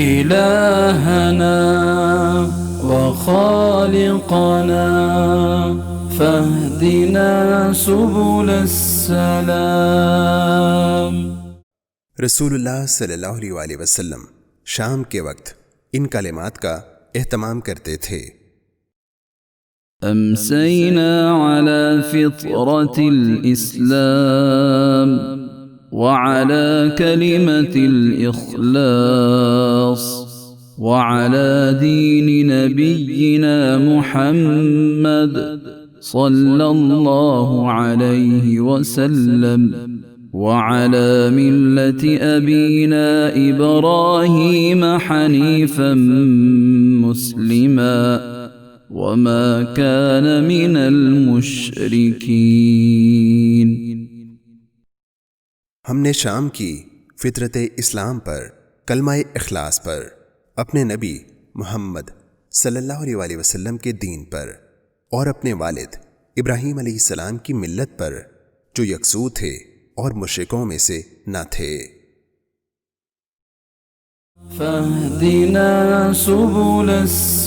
इलाहना व खालिक़ना फहदिना सुबुलस्सलाम। रसूलुल्लाह सल्लल्लाहु अलैहि वसल्लम शाम के वक्त इन कलिमात का एहतमाम करते थे। अमसैना अला फित्रतिल इस्लाम व अला कलिमतिल इखलास व अला दीन नबिय्यिना मुहम्मद सल्लल्लाहु अलैहि वसल्लम व अला मिल्लति अबीना इब्राहीम हनीफन मुस्लिमा वमा कान मिनल मुशरिकीन। हमने शाम की फितरत इस्लाम पर, कलमा इखलास पर, अपने नबी मोहम्मद सल्लल्लाहु अलैहि वसल्लम के दीन पर और अपने वालिद इब्राहीम अलैहिस्सलाम की मिल्लत पर, जो यकसू थे और मुशरिकों में से न थे। फहदिना सुबुलस्सलाम।